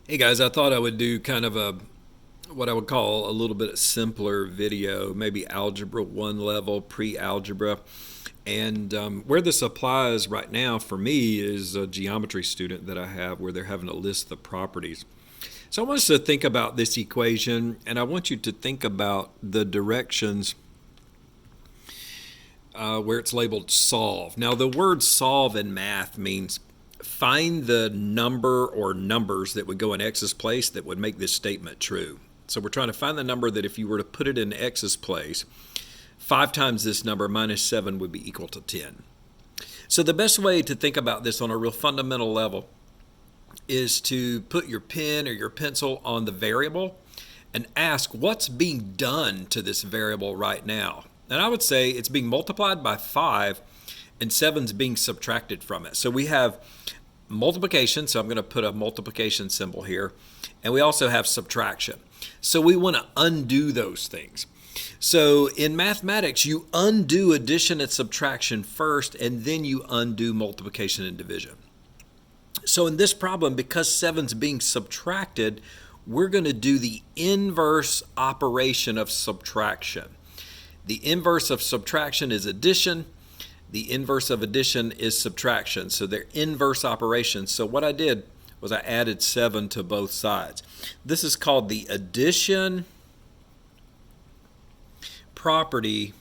Hey guys, I thought I would do kind of a what I would call a little bit simpler video, maybe algebra 1 level, pre-algebra. And where this applies right now for me is a geometry student that I have where they're having to list the properties. So I want us to think about this equation, and I want you to think about the directions where it's labeled solve. Now, the word solve in math means find the number or numbers that would go in x's place that would make this statement true. So we're trying to find the number that if you were to put it in x's place, 5 times this number minus 7 would be equal to 10. So the best way to think about this on a real fundamental level is to put your pen or your pencil on the variable and ask what's being done to this variable right now. And I would say it's being multiplied by 5 and 7's being subtracted from it. So we have multiplication, so I'm going to put a multiplication symbol here, and we also have subtraction. So we want to undo those things. So in mathematics, you undo addition and subtraction first, and then you undo multiplication and division. So in this problem, because 7's being subtracted, we're going to do the inverse operation of subtraction. The inverse of subtraction is addition. The inverse of addition is subtraction. So they're inverse operations. So what I did was I added 7 to both sides. This is called the addition property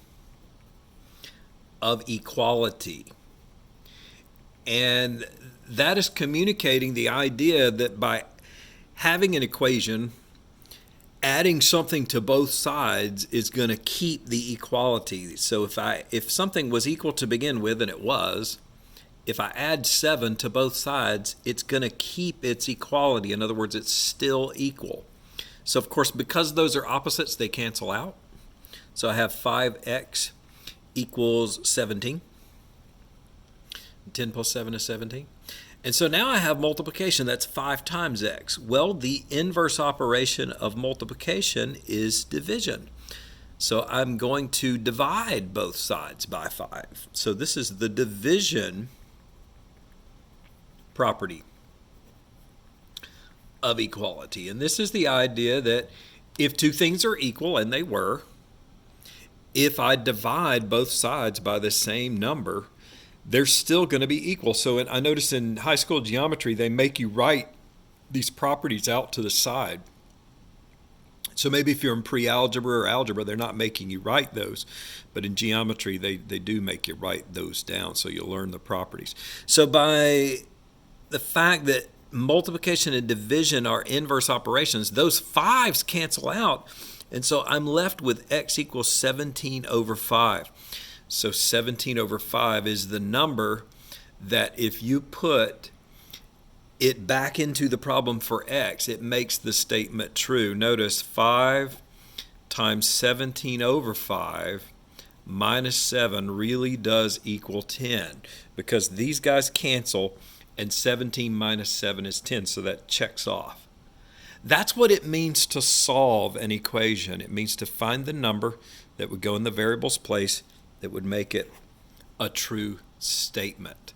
of equality. And that is communicating the idea that by having an equation, adding something to both sides is going to keep the equality. So if something was equal to begin with, and it was, if I add 7 to both sides, it's going to keep its equality. In other words, it's still equal. So of course, because those are opposites, they cancel out. So I have 5x equals 17. 10 plus 7 is 17. And so now I have multiplication. That's 5 times x. Well, the inverse operation of multiplication is division. So I'm going to divide both sides by 5. So this is the division property of equality. And this is the idea that if two things are equal, and they were, if I divide both sides by the same number, they're still going to be equal. So I noticed in high school geometry, they make you write these properties out to the side. So maybe if you're in pre-algebra or algebra, they're not making you write those. But in geometry, they do make you write those down so you'll learn the properties. So by the fact that multiplication and division are inverse operations, those 5's cancel out. And so I'm left with x equals 17 over 5. So 17 over 5 is the number that if you put it back into the problem for x, it makes the statement true. Notice 5 times 17 over 5 minus 7 really does equal 10 because these guys cancel and 17 minus 7 is 10, so that checks off. That's what it means to solve an equation. It means to find the number that would go in the variable's place that would make it a true statement.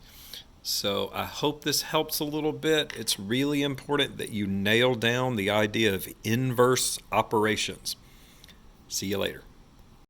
So I hope this helps a little bit. It's really important that you nail down the idea of inverse operations. See you later.